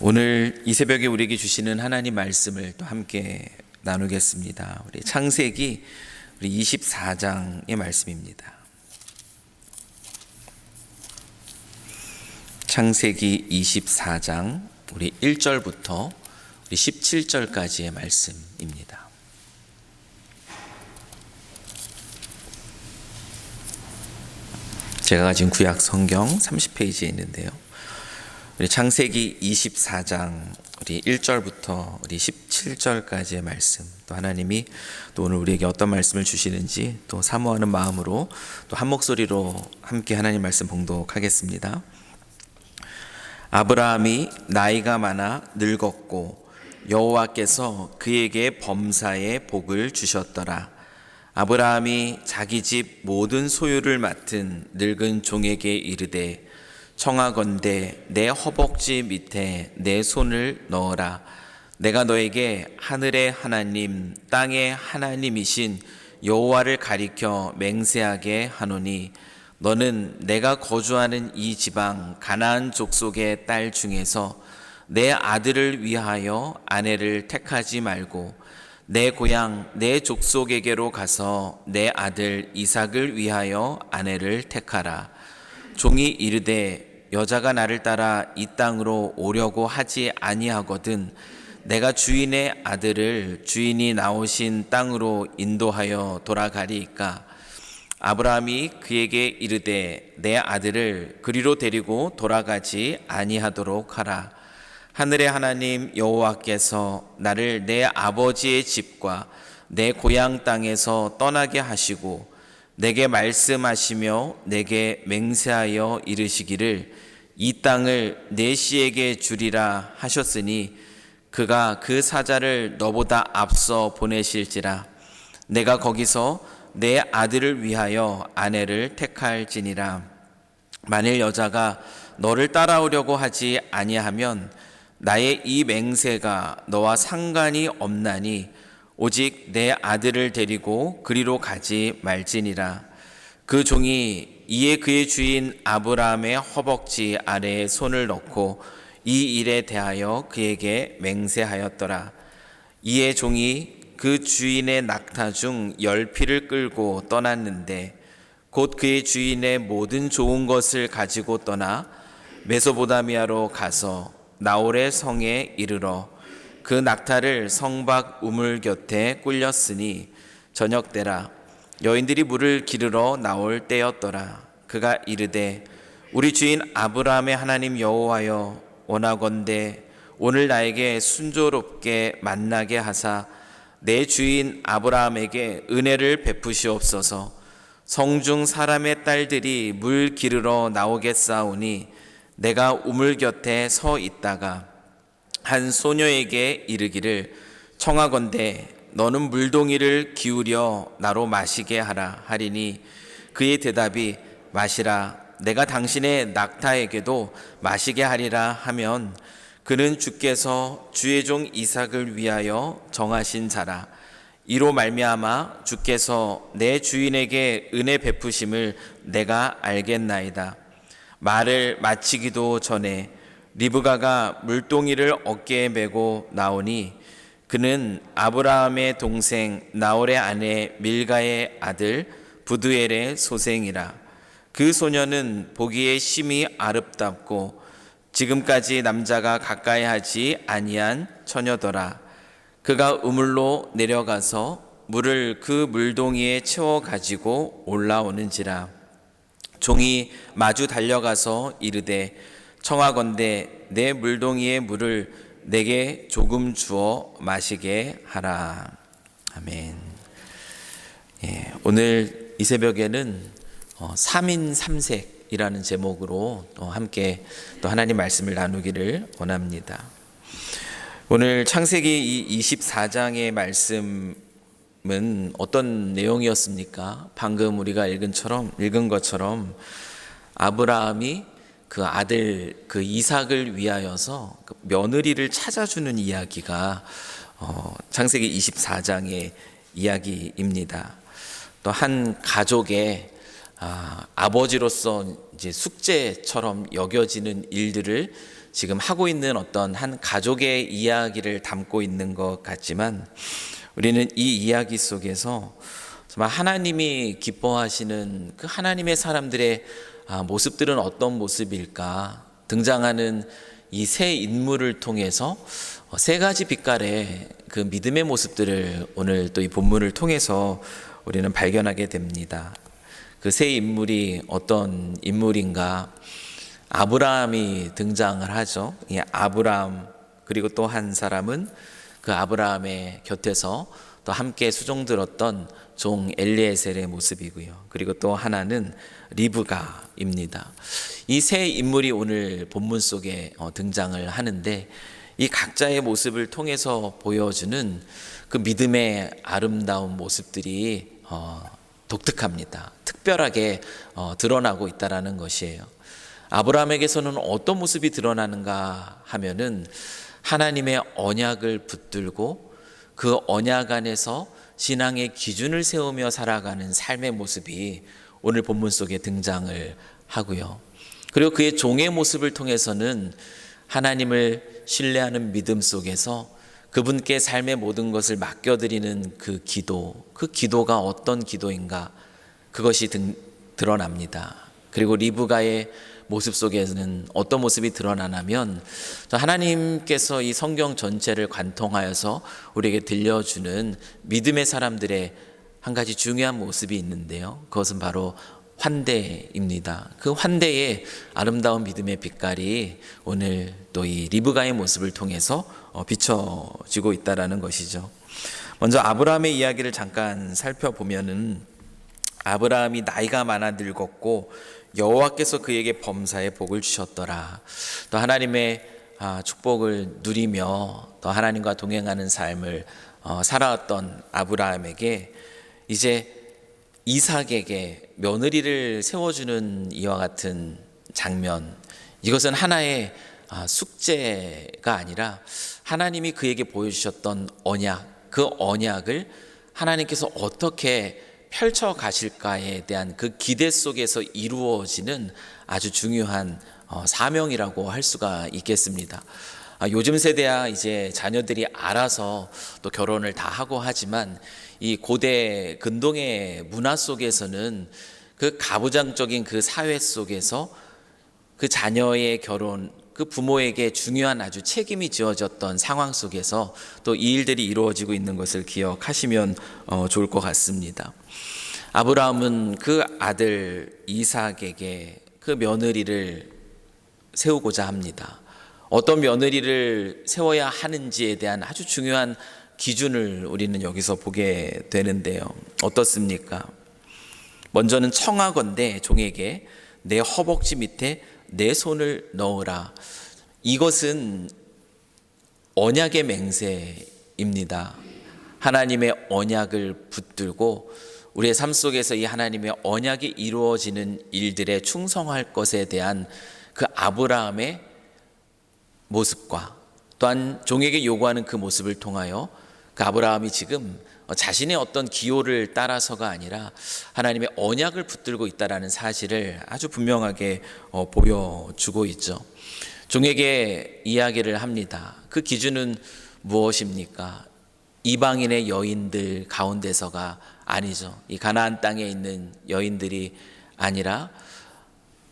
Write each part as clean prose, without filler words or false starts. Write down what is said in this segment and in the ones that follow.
오늘 이 새벽에 우리에게 주시는 하나님 말씀을 또 함께 나누겠습니다. 우리 창세기 24장의 말씀입니다. 창세기 24장 우리 1절부터 우리 17절까지의 말씀입니다. 제가 가진 구약 성경 30페이지에 있는데요. 우리 창세기 24장 우리 1절부터 우리 17절까지의 말씀, 또 하나님이 또 오늘 우리에게 어떤 말씀을 주시는지 또 사모하는 마음으로 또 한 목소리로 함께 하나님 말씀 봉독하겠습니다. 아브라함이 나이가 많아 늙었고 여호와께서 그에게 범사의 복을 주셨더라. 아브라함이 자기 집 모든 소유를 맡은 늙은 종에게 이르되 청하건대 내 허벅지 밑에 내 손을 넣어라. 내가 너에게 하늘의 하나님 땅의 하나님이신 여호와를 가리켜 맹세하게 하노니 너는 내가 거주하는 이 지방 가나안 족속의 딸 중에서 내 아들을 위하여 아내를 택하지 말고 내 고향 내 족속에게로 가서 내 아들 이삭을 위하여 아내를 택하라. 종이 이르되 여자가 나를 따라 이 땅으로 오려고 하지 아니하거든 내가 주인의 아들을 주인이 나오신 땅으로 인도하여 돌아가리이까. 아브라함이 그에게 이르되 내 아들을 그리로 데리고 돌아가지 아니하도록 하라. 하늘의 하나님 여호와께서 나를 내 아버지의 집과 내 고향 땅에서 떠나게 하시고 내게 말씀하시며 내게 맹세하여 이르시기를 이 땅을 내 씨에게 주리라 하셨으니 그가 그 사자를 너보다 앞서 보내실지라. 내가 거기서 내 아들을 위하여 아내를 택할지니라. 만일 여자가 너를 따라오려고 하지 아니하면 나의 이 맹세가 너와 상관이 없나니 오직 내 아들을 데리고 그리로 가지 말지니라. 그 종이 이에 그의 주인 아브라함의 허벅지 아래에 손을 넣고 이 일에 대하여 그에게 맹세하였더라. 이에 종이 그 주인의 낙타 중 10피를 끌고 떠났는데 곧 그의 주인의 모든 좋은 것을 가지고 떠나 메소보다미아로 가서 나홀의 성에 이르러 그 낙타를 성 밖 우물 곁에 꿀렸으니 저녁 때라. 여인들이 물을 기르러 나올 때였더라. 그가 이르되 우리 주인 아브라함의 하나님 여호와여 원하건대 오늘 나에게 순조롭게 만나게 하사 내 주인 아브라함에게 은혜를 베푸시옵소서. 성중 사람의 딸들이 물 기르러 나오겠사오니 내가 우물 곁에 서 있다가 한 소녀에게 이르기를 청하건대 너는 물동이를 기울여 나로 마시게 하라 하리니 그의 대답이 마시라. 내가 당신의 낙타에게도 마시게 하리라 하면 그는 주께서 주의 종 이삭을 위하여 정하신 자라. 이로 말미암아 주께서 내 주인에게 은혜 베푸심을 내가 알겠나이다. 말을 마치기도 전에 리브가가 물동이를 어깨에 메고 나오니 그는 아브라함의 동생 나홀의 아내 밀가의 아들 부두엘의 소생이라. 그 소녀는 보기에 심히 아름답고 지금까지 남자가 가까이 하지 아니한 처녀더라. 그가 우물로 내려가서 물을 그 물동이에 채워 가지고 올라오는지라. 종이 마주 달려가서 이르되 청하건대 내 물동이의 물을 내게 조금 주어 마시게 하라. 아멘. 오늘 이 새벽에는 3인 3색이라는 제목으로 함께 또 하나님 말씀을 나누기를 원합니다. 오늘 창세기 24장의 말씀은 어떤 내용이었습니까? 방금 우리가 읽은 것처럼 아브라함이 그 아들 그 이삭을 위하여서 그 며느리를 찾아주는 이야기가 창세기 24장의 이야기입니다. 또 한 가족의 아버지로서 이제 숙제처럼 여겨지는 일들을 지금 하고 있는 어떤 한 가족의 이야기를 담고 있는 것 같지만 우리는 이 이야기 속에서 정말 하나님이 기뻐하시는 그 하나님의 사람들의 모습들은 어떤 모습일까? 등장하는 이 세 인물을 통해서 세 가지 빛깔의 그 믿음의 모습들을 오늘 또 이 본문을 통해서 우리는 발견하게 됩니다. 그 세 인물이 어떤 인물인가? 아브라함이 등장을 하죠. 이 아브라함, 그리고 또 한 사람은 그 아브라함의 곁에서 또 함께 수종들었던 종 엘리에셀의 모습이고요. 그리고 또 하나는 리브가입니다. 이 세 인물이 오늘 본문 속에 등장을 하는데 이 각자의 모습을 통해서 보여주는 그 믿음의 아름다운 모습들이 독특합니다. 특별하게 드러나고 있다는 것이에요. 아브라함에게서는 어떤 모습이 드러나는가 하면은 하나님의 언약을 붙들고 그 언약 안에서 신앙의 기준을 세우며 살아가는 삶의 모습이 오늘 본문 속에 등장을 하고요. 그리고 그의 종의 모습을 통해서는 하나님을 신뢰하는 믿음 속에서 그분께 삶의 모든 것을 맡겨드리는 그 기도가 어떤 기도인가, 그것이 드러납니다. 그리고 리브가의 모습 속에는 어떤 모습이 드러나냐면 하나님께서 이 성경 전체를 관통하여서 우리에게 들려주는 믿음의 사람들의 한 가지 중요한 모습이 있는데요. 그것은 바로 환대입니다. 그 환대의 아름다운 믿음의 빛깔이 오늘 또 이 리브가의 모습을 통해서 비춰지고 있다는 것이죠. 먼저 아브라함의 이야기를 잠깐 살펴보면은 아브라함이 나이가 많아 늙었고 여호와께서 그에게 범사에 복을 주셨더라. 또 하나님의 축복을 누리며 또 하나님과 동행하는 삶을 살아왔던 아브라함에게 이제 이삭에게 며느리를 세워주는 이와 같은 장면, 이것은 하나의 숙제가 아니라 하나님이 그에게 보여주셨던 언약, 그 언약을 하나님께서 어떻게 펼쳐 가실까에 대한 그 기대 속에서 이루어지는 아주 중요한 사명이라고 할 수가 있겠습니다. 요즘 세대야 이제 자녀들이 알아서 또 결혼을 다 하고 하지만 이 고대 근동의 문화 속에서는 그 가부장적인 그 사회 속에서 그 자녀의 결혼, 그 부모에게 중요한 아주 책임이 지어졌던 상황 속에서 또 이 일들이 이루어지고 있는 것을 기억하시면 좋을 것 같습니다. 아브라함은 그 아들 이삭에게 그 며느리를 세우고자 합니다. 어떤 며느리를 세워야 하는지에 대한 아주 중요한 기준을 우리는 여기서 보게 되는데요. 어떻습니까? 먼저는 청하건대 종에게 내 허벅지 밑에 내 손을 넣으라. 이것은 언약의 맹세입니다. 하나님의 언약을 붙들고 우리의 삶 속에서 이 하나님의 언약이 이루어지는 일들에 충성할 것에 대한 그 아브라함의 모습과 또한 종에게 요구하는 그 모습을 통하여 그 아브라함이 지금 자신의 어떤 기호를 따라서가 아니라 하나님의 언약을 붙들고 있다는 사실을 아주 분명하게 보여주고 있죠. 종에게 이야기를 합니다. 그 기준은 무엇입니까? 이방인의 여인들 가운데서가 아니죠. 이 가나안 땅에 있는 여인들이 아니라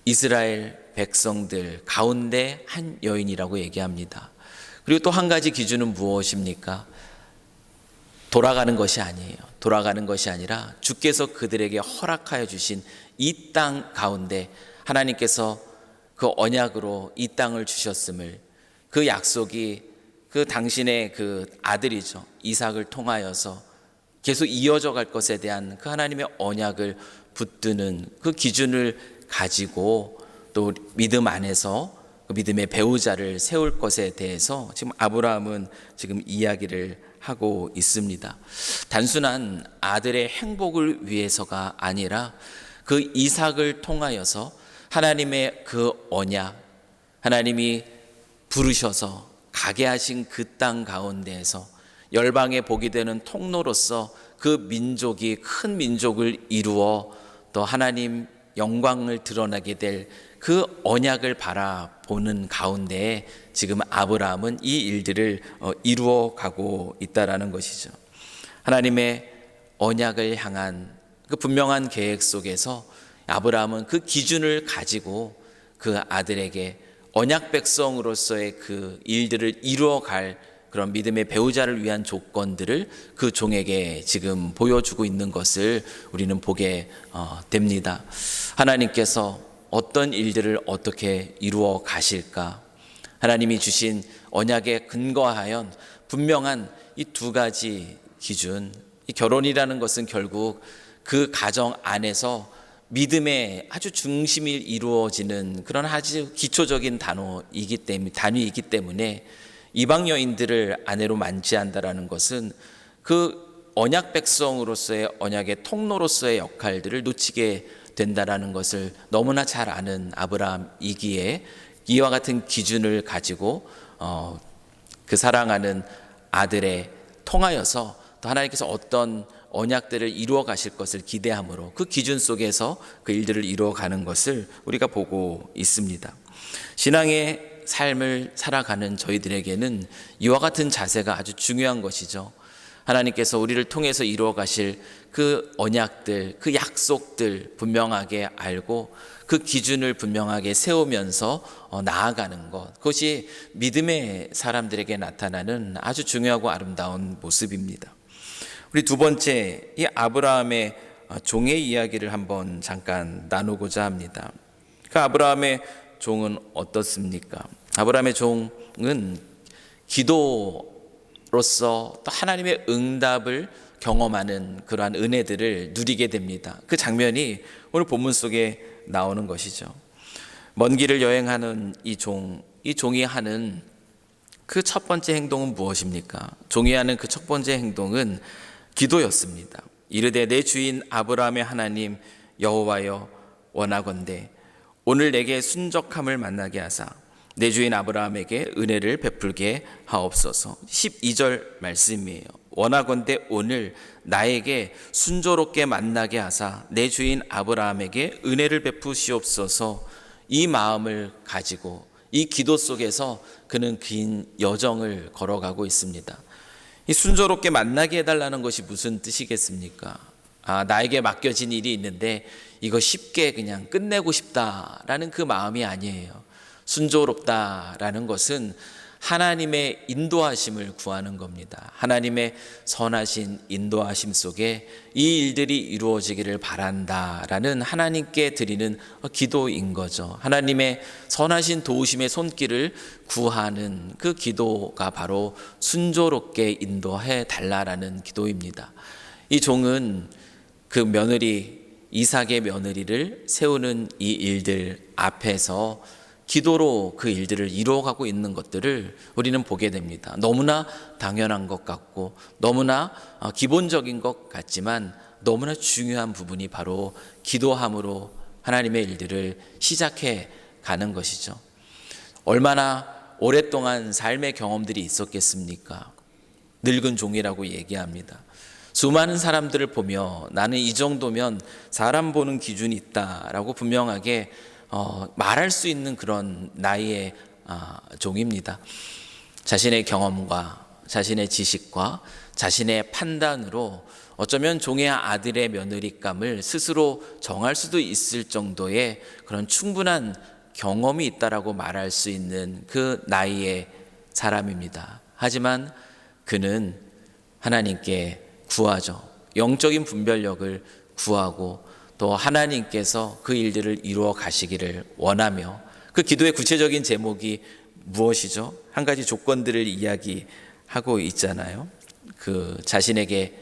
이스라엘 백성들 가운데 한 여인이라고 얘기합니다. 그리고 또 한 가지 기준은 무엇입니까? 돌아가는 것이 아니에요. 돌아가는 것이 아니라 주께서 그들에게 허락하여 주신 이 땅 가운데 하나님께서 그 언약으로 이 땅을 주셨음을, 그 약속이 그 당신의 그 아들이죠. 이삭을 통하여서 계속 이어져 갈 것에 대한 그 하나님의 언약을 붙드는 그 기준을 가지고 또 믿음 안에서 그 믿음의 배우자를 세울 것에 대해서 지금 아브라함은 지금 이야기를 하고 있습니다. 단순한 아들의 행복을 위해서가 아니라 그 이삭을 통하여서 하나님의 그 언약, 하나님이 부르셔서 가게 하신 그 땅 가운데에서 열방의 복이 되는 통로로서 그 민족이 큰 민족을 이루어 또 하나님 영광을 드러나게 될 그 언약을 바라보는 가운데 지금 아브라함은 이 일들을 이루어 가고 있다라는 것이죠. 하나님의 언약을 향한 그 분명한 계획 속에서 아브라함은 그 기준을 가지고 그 아들에게 언약 백성으로서의 그 일들을 이루어갈 그런 믿음의 배우자를 위한 조건들을 그 종에게 지금 보여주고 있는 것을 우리는 보게 됩니다. 하나님께서 어떤 일들을 어떻게 이루어 가실까? 하나님이 주신 언약에 근거하여 분명한 이 두 가지 기준, 이 결혼이라는 것은 결국 그 가정 안에서 믿음의 아주 중심이 이루어지는 그런 아주 기초적인 단위이기 때문에 이방 여인들을 아내로 만지한다라는 것은 그 언약 백성으로서의 언약의 통로로서의 역할들을 놓치게 된다라는 것을 너무나 잘 아는 아브라함이기에 이와 같은 기준을 가지고 그 사랑하는 아들에 통하여서 또 하나님께서 어떤 언약들을 이루어 가실 것을 기대함으로 그 기준 속에서 그 일들을 이루어 가는 것을 우리가 보고 있습니다. 신앙의 삶을 살아가는 저희들에게는 이와 같은 자세가 아주 중요한 것이죠. 하나님께서 우리를 통해서 이루어 가실 그 언약들, 그 약속들 분명하게 알고 그 기준을 분명하게 세우면서 나아가는 것, 그것이 믿음의 사람들에게 나타나는 아주 중요하고 아름다운 모습입니다. 우리 두 번째, 이 아브라함의 종의 이야기를 한번 잠깐 나누고자 합니다. 그 아브라함의 종은 어떻습니까? 아브라함의 종은 기도로서 또 하나님의 응답을 경험하는 그러한 은혜들을 누리게 됩니다. 그 장면이 오늘 본문 속에 나오는 것이죠. 먼 길을 여행하는 이 종이 하는 그 첫 번째 행동은 무엇입니까? 종이 하는 그 첫 번째 행동은 기도였습니다. 이르되 내 주인 아브라함의 하나님 여호와여 원하건대 오늘 내게 순적함을 만나게 하사 내 주인 아브라함에게 은혜를 베풀게 하옵소서. 12절 말씀이에요. 원하건대 오늘 나에게 순조롭게 만나게 하사 내 주인 아브라함에게 은혜를 베푸시옵소서. 이 마음을 가지고 이 기도 속에서 그는 긴 여정을 걸어가고 있습니다. 이 순조롭게 만나게 해달라는 것이 무슨 뜻이겠습니까? 나에게 맡겨진 일이 있는데 이거 쉽게 그냥 끝내고 싶다라는 그 마음이 아니에요. 순조롭다라는 것은 하나님의 인도하심을 구하는 겁니다. 하나님의 선하신 인도하심 속에 이 일들이 이루어지기를 바란다라는 하나님께 드리는 기도인 거죠. 하나님의 선하신 도우심의 손길을 구하는 그 기도가 바로 순조롭게 인도해 달라라는 기도입니다. 이 종은 그 며느리 이삭의 며느리를 세우는 이 일들 앞에서 기도로 그 일들을 이루어가고 있는 것들을 우리는 보게 됩니다. 너무나 당연한 것 같고 너무나 기본적인 것 같지만 너무나 중요한 부분이 바로 기도함으로 하나님의 일들을 시작해 가는 것이죠. 얼마나 오랫동안 삶의 경험들이 있었겠습니까? 늙은 종이라고 얘기합니다. 수많은 사람들을 보며 나는 이 정도면 사람 보는 기준이 있다라고 분명하게 말할 수 있는 그런 나이의 종입니다. 자신의 경험과 자신의 지식과 자신의 판단으로 어쩌면 종의 아들의 며느리감을 스스로 정할 수도 있을 정도의 그런 충분한 경험이 있다라고 말할 수 있는 그 나이의 사람입니다. 하지만 그는 하나님께 구하죠. 영적인 분별력을 구하고 또 하나님께서 그 일들을 이루어 가시기를 원하며 그 기도의 구체적인 제목이 무엇이죠? 한 가지 조건들을 이야기하고 있잖아요. 그 자신에게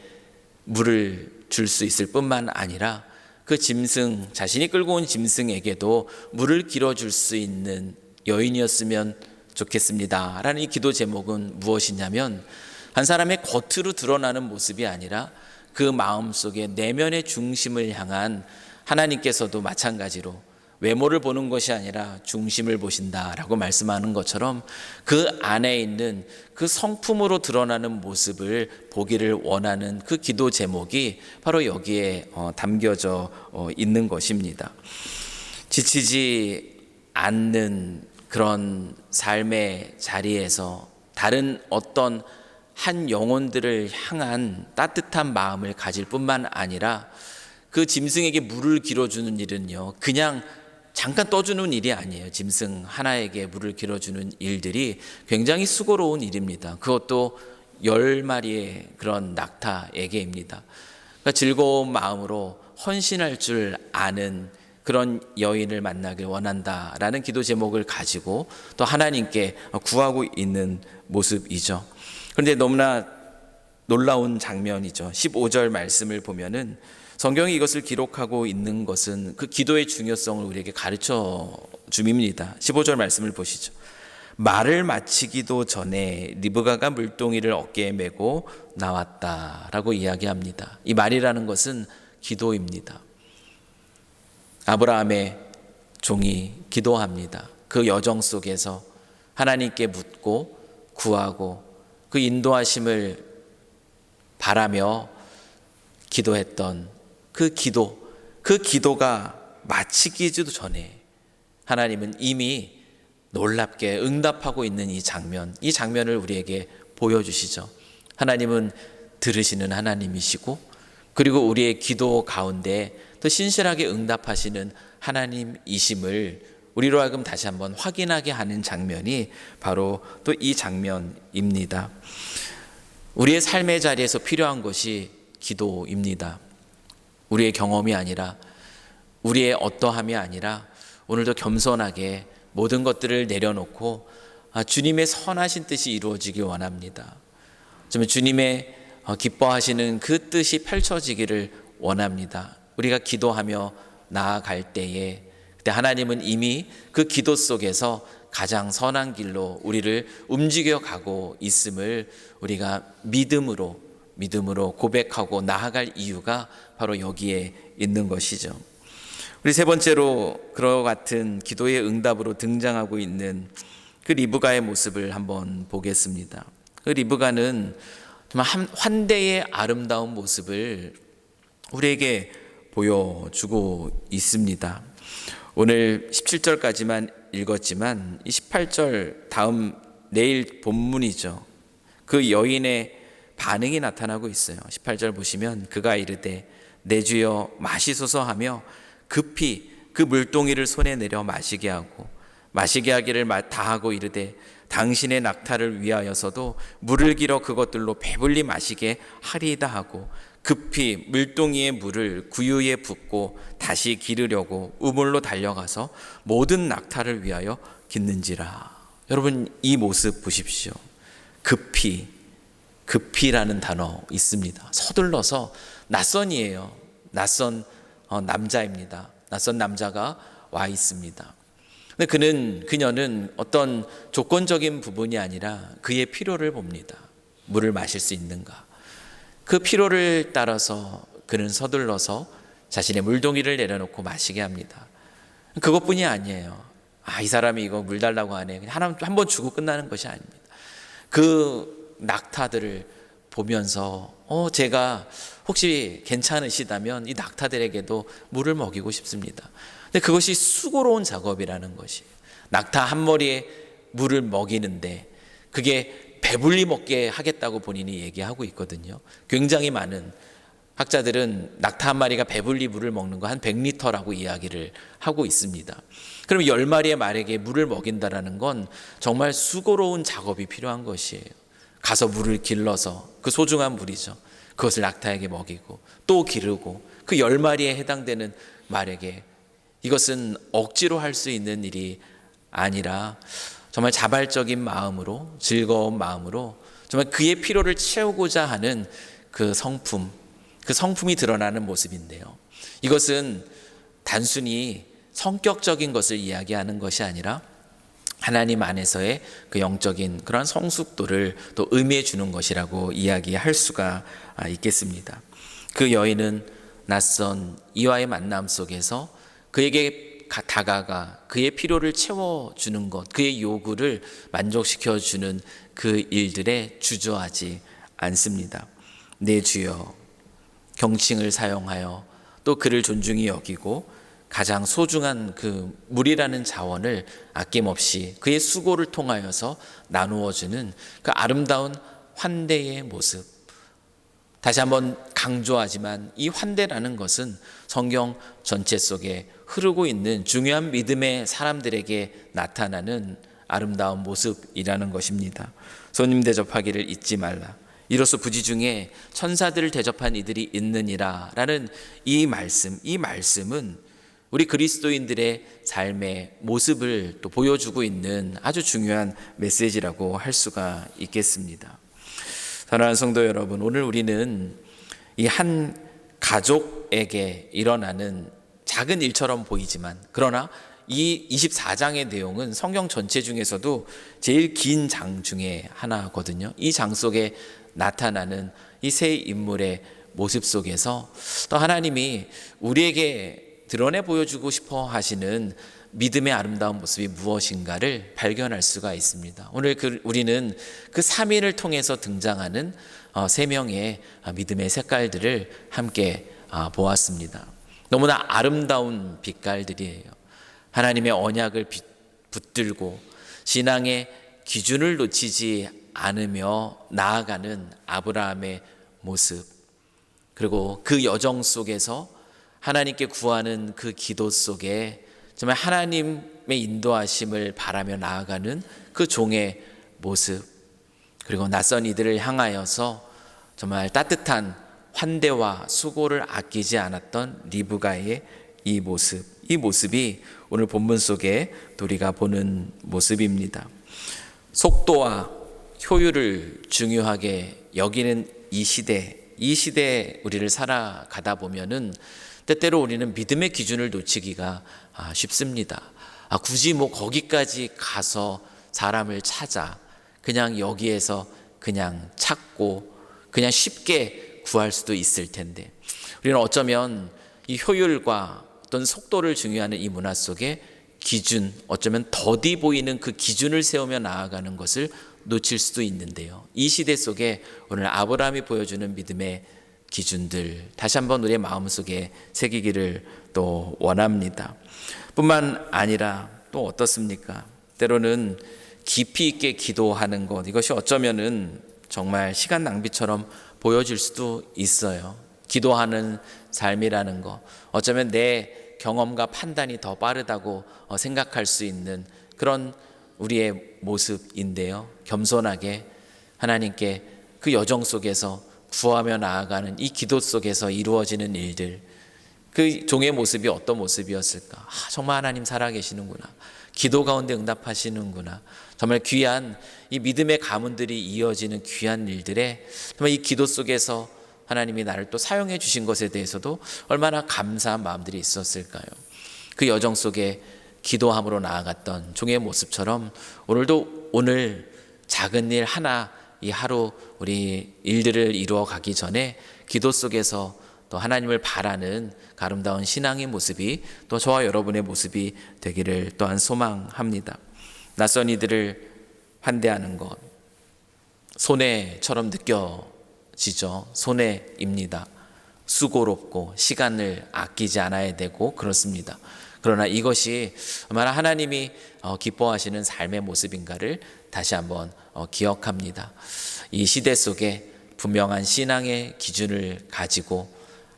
물을 줄 수 있을 뿐만 아니라 그 짐승, 자신이 끌고 온 짐승에게도 물을 길어줄 수 있는 여인이었으면 좋겠습니다 라는 이 기도 제목은 무엇이냐면 한 사람의 겉으로 드러나는 모습이 아니라 그 마음속에 내면의 중심을 향한 하나님께서도 마찬가지로 외모를 보는 것이 아니라 중심을 보신다라고 말씀하는 것처럼 그 안에 있는 그 성품으로 드러나는 모습을 보기를 원하는 그 기도 제목이 바로 여기에 담겨져 있는 것입니다. 지치지 않는 그런 삶의 자리에서 다른 어떤 한 영혼들을 향한 따뜻한 마음을 가질 뿐만 아니라 그 짐승에게 물을 길어주는 일은요, 그냥 잠깐 떠주는 일이 아니에요. 짐승 하나에게 물을 길어주는 일들이 굉장히 수고로운 일입니다. 그것도 10마리의 그런 낙타에게입니다. 그러니까 즐거운 마음으로 헌신할 줄 아는 그런 여인을 만나길 원한다라는 기도 제목을 가지고 또 하나님께 구하고 있는 모습이죠. 그런데 너무나 놀라운 장면이죠. 15절 말씀을 보면은 성경이 이것을 기록하고 있는 것은 그 기도의 중요성을 우리에게 가르쳐 줍니다. 15절 말씀을 보시죠. 말을 마치기도 전에 리브가가 물동이를 어깨에 메고 나왔다라고 이야기합니다. 이 말이라는 것은 기도입니다. 아브라함의 종이 기도합니다. 그 여정 속에서 하나님께 묻고 구하고 그 인도하심을 바라며 기도했던 그 기도가 마치기도 전에 하나님은 이미 놀랍게 응답하고 있는 이 장면을 우리에게 보여주시죠. 하나님은 들으시는 하나님이시고 그리고 우리의 기도 가운데 또 신실하게 응답하시는 하나님이심을 우리로 하여금 다시 한번 확인하게 하는 장면이 바로 또 이 장면입니다. 우리의 삶의 자리에서 필요한 것이 기도입니다. 우리의 경험이 아니라 우리의 어떠함이 아니라 오늘도 겸손하게 모든 것들을 내려놓고 주님의 선하신 뜻이 이루어지길 원합니다. 좀 주님의 기뻐하시는 그 뜻이 펼쳐지기를 원합니다. 우리가 기도하며 나아갈 때에 그때 하나님은 이미 그 기도 속에서 가장 선한 길로 우리를 움직여 가고 있음을 우리가 믿음으로 고백하고 나아갈 이유가 바로 여기에 있는 것이죠. 우리 세 번째로 그와 같은 기도의 응답으로 등장하고 있는 그 리브가의 모습을 한번 보겠습니다. 그 리브가는 정말 환대의 아름다운 모습을 우리에게 보여주고 있습니다. 오늘 17절까지만 읽었지만 이 18절 다음 내일 본문이죠. 그 여인의 반응이 나타나고 있어요. 18절 보시면 그가 이르되 내 주여 마시소서 하며 급히 그 물동이를 손에 내려 마시게 하고 마시게 하기를 다하고 이르되 당신의 낙타를 위하여서도 물을 길어 그것들로 배불리 마시게 하리이다 하고 급히 물동이의 물을 구유에 붓고 다시 기르려고 우물로 달려가서 모든 낙타를 위하여 깃는지라. 여러분 이 모습 보십시오. 급히라는 단어 있습니다. 서둘러서 낯선이에요. 낯선 남자입니다. 낯선 남자가 와 있습니다. 근데 그녀는 어떤 조건적인 부분이 아니라 그의 필요를 봅니다. 물을 마실 수 있는가? 그 필요를 따라서 그는 서둘러서 자신의 물동이를 내려놓고 마시게 합니다. 그것뿐이 아니에요. 이 사람이 이거 물 달라고 하네. 그냥 한 번 주고 끝나는 것이 아닙니다. 그 낙타들을 보면서 제가 혹시 괜찮으시다면 이 낙타들에게도 물을 먹이고 싶습니다. 근데 그것이 수고로운 작업이라는 것이에요. 낙타 한 마리에 물을 먹이는데 그게 배불리 먹게 하겠다고 본인이 얘기하고 있거든요. 굉장히 많은 학자들은 낙타 한 마리가 배불리 물을 먹는 거 한 100리터라고 이야기를 하고 있습니다. 그럼 10마리의 말에게 물을 먹인다라는 건 정말 수고로운 작업이 필요한 것이에요. 가서 물을 길러서 그 소중한 물이죠. 그것을 낙타에게 먹이고 또 기르고 그 10마리에 해당되는 말에게 이것은 억지로 할 수 있는 일이 아니라 정말 자발적인 마음으로 즐거운 마음으로 정말 그의 필요를 채우고자 하는 그 성품이 드러나는 모습인데요. 이것은 단순히 성격적인 것을 이야기하는 것이 아니라 하나님 안에서의 그 영적인 그런 성숙도를 또 의미해 주는 것이라고 이야기할 수가 있겠습니다. 그 여인은 낯선 이와의 만남 속에서 그에게 다가가 그의 필요를 채워주는 것, 그의 요구를 만족시켜주는 그 일들에 주저하지 않습니다. 내 주여 경칭을 사용하여 또 그를 존중히 여기고 가장 소중한 그 물이라는 자원을 아낌없이 그의 수고를 통하여서 나누어주는 그 아름다운 환대의 모습. 다시 한번 강조하지만 이 환대라는 것은 성경 전체 속에 흐르고 있는 중요한 믿음의 사람들에게 나타나는 아름다운 모습이라는 것입니다. 손님 대접하기를 잊지 말라. 이로써 부지 중에 천사들을 대접한 이들이 있느니라 라는 이 말씀은 우리 그리스도인들의 삶의 모습을 또 보여주고 있는 아주 중요한 메시지라고 할 수가 있겠습니다. 사랑하는 성도 여러분, 오늘 우리는 이 한 가족에게 일어나는 작은 일처럼 보이지만, 그러나 이 24장의 내용은 성경 전체 중에서도 제일 긴 장 중에 하나거든요. 이 장 속에 나타나는 이 세 인물의 모습 속에서 또 하나님이 우리에게 드러내 보여주고 싶어 하시는 믿음의 아름다운 모습이 무엇인가를 발견할 수가 있습니다. 오늘 우리는 그 3인을 통해서 등장하는 세 명의 믿음의 색깔들을 함께 보았습니다. 너무나 아름다운 빛깔들이에요. 하나님의 언약을 붙들고 신앙의 기준을 놓치지 않으며 나아가는 아브라함의 모습, 그리고 그 여정 속에서 하나님께 구하는 그 기도 속에 정말 하나님의 인도하심을 바라며 나아가는 그 종의 모습, 그리고 낯선 이들을 향하여서 정말 따뜻한 환대와 수고를 아끼지 않았던 리브가의 이 모습이 오늘 본문 속에 우리가 보는 모습입니다. 속도와 효율을 중요하게 여기는 이 시대에 우리를 살아가다 보면은 때때로 우리는 믿음의 기준을 놓치기가 쉽습니다. 굳이 거기까지 가서 사람을 찾아 그냥 여기에서 그냥 찾고 그냥 쉽게 구할 수도 있을 텐데, 우리는 어쩌면 이 효율과 어떤 속도를 중요하는 이 문화 속에 기준, 어쩌면 더디 보이는 그 기준을 세우며 나아가는 것을 놓칠 수도 있는데요. 이 시대 속에 오늘 아브라함이 보여주는 믿음의 기준들 다시 한번 우리의 마음속에 새기기를 또 원합니다. 뿐만 아니라 또 어떻습니까? 때로는 깊이 있게 기도하는 것, 이것이 어쩌면은 정말 시간 낭비처럼 보여질 수도 있어요. 기도하는 삶이라는 것, 어쩌면 내 경험과 판단이 더 빠르다고 생각할 수 있는 그런 우리의 모습인데요. 겸손하게 하나님께 그 여정 속에서 구하며 나아가는 이 기도 속에서 이루어지는 일들, 그 종의 모습이 어떤 모습이었을까? 정말 하나님 살아계시는구나. 기도 가운데 응답하시는구나. 정말 귀한 이 믿음의 가문들이 이어지는 귀한 일들에 정말 이 기도 속에서 하나님이 나를 또 사용해 주신 것에 대해서도 얼마나 감사한 마음들이 있었을까요? 그 여정 속에 기도함으로 나아갔던 종의 모습처럼 오늘 작은 일 하나, 이 하루 우리 일들을 이루어 가기 전에 기도 속에서 또 하나님을 바라는 아름다운 신앙의 모습이 또 저와 여러분의 모습이 되기를 또한 소망합니다. 낯선 이들을 환대하는 것, 손해처럼 느껴지죠. 손해입니다. 수고롭고 시간을 아끼지 않아야 되고 그렇습니다. 그러나 이것이 얼마나 하나님이 기뻐하시는 삶의 모습인가를 다시 한번 기억합니다. 이 시대 속에 분명한 신앙의 기준을 가지고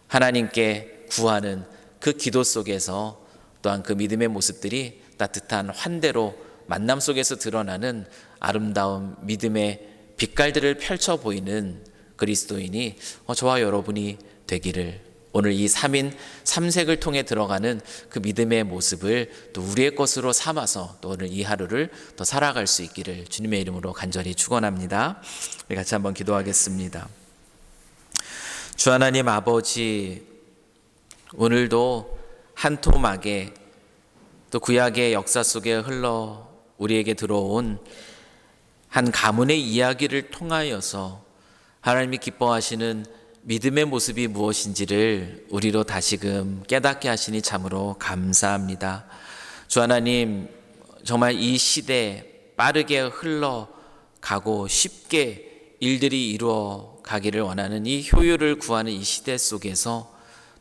하나님께 구하는 그 기도 속에서 또한 그 믿음의 모습들이 따뜻한 환대로 만남 속에서 드러나는 아름다운 믿음의 빛깔들을 펼쳐 보이는 그리스도인이 저와 여러분이 되기를, 오늘 이 3인 3색을 통해 들어가는 그 믿음의 모습을 또 우리의 것으로 삼아서 또 오늘 이 하루를 또 살아갈 수 있기를 주님의 이름으로 간절히 축원합니다. 우리 같이 한번 기도하겠습니다. 주 하나님 아버지, 오늘도 한 토막에 또 구약의 역사 속에 흘러 우리에게 들어온 한 가문의 이야기를 통하여서 하나님이 기뻐하시는 믿음의 모습이 무엇인지를 우리로 다시금 깨닫게 하시니 참으로 감사합니다. 주 하나님, 정말 이 시대 빠르게 흘러가고 쉽게 일들이 이루어 가기를 원하는 이 효율을 구하는 이 시대 속에서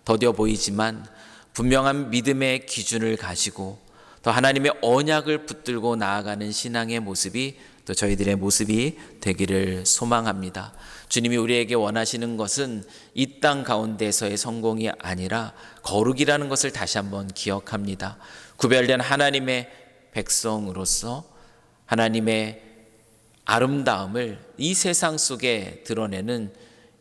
더뎌 보이지만 분명한 믿음의 기준을 가지고 또 하나님의 언약을 붙들고 나아가는 신앙의 모습이 또 저희들의 모습이 되기를 소망합니다. 주님이 우리에게 원하시는 것은 이 땅 가운데서의 성공이 아니라 거룩이라는 것을 다시 한번 기억합니다. 구별된 하나님의 백성으로서 하나님의 아름다움을 이 세상 속에 드러내는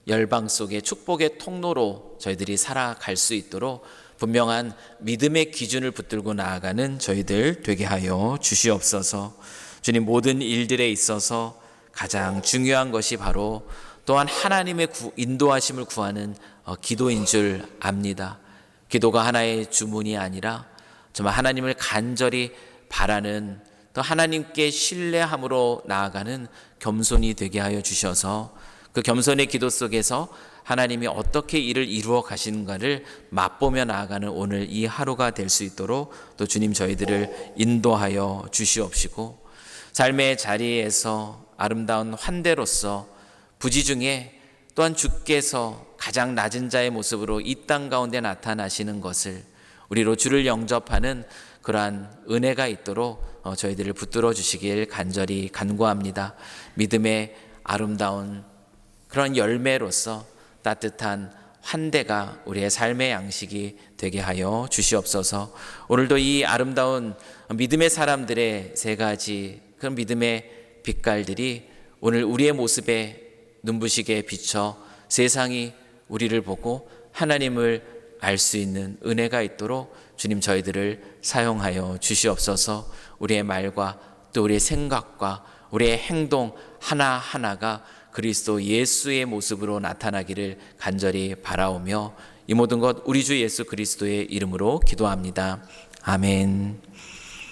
열방 속의 축복의 통로로 저희들이 살아갈 수 있도록 분명한 믿음의 기준을 붙들고 나아가는 저희들 되게 하여 주시옵소서. 주님, 모든 일들에 있어서 가장 중요한 것이 바로 또한 하나님의 인도하심을 구하는 기도인 줄 압니다. 기도가 하나의 주문이 아니라 정말 하나님을 간절히 바라는 또 하나님께 신뢰함으로 나아가는 겸손이 되게 하여 주셔서 그 겸손의 기도 속에서 하나님이 어떻게 일을 이루어 가시는가를 맛보며 나아가는 오늘 이 하루가 될 수 있도록 또 주님 저희들을 인도하여 주시옵시고, 삶의 자리에서 아름다운 환대로서 부지 중에 또한 주께서 가장 낮은 자의 모습으로 이 땅 가운데 나타나시는 것을 우리로 주를 영접하는 그러한 은혜가 있도록 저희들을 붙들어 주시길 간절히 간구합니다. 믿음의 아름다운 그런 열매로서 따뜻한 환대가 우리의 삶의 양식이 되게 하여 주시옵소서. 오늘도 이 아름다운 믿음의 사람들의 세 가지 그런 믿음의 빛깔들이 오늘 우리의 모습에 눈부시게 비쳐 세상이 우리를 보고 하나님을 알 수 있는 은혜가 있도록 주님 저희들을 사용하여 주시옵소서. 우리의 말과 또 우리의 생각과 우리의 행동 하나하나가 그리스도 예수의 모습으로 나타나기를 간절히 바라오며 이 모든 것 우리 주 예수 그리스도의 이름으로 기도합니다. 아멘.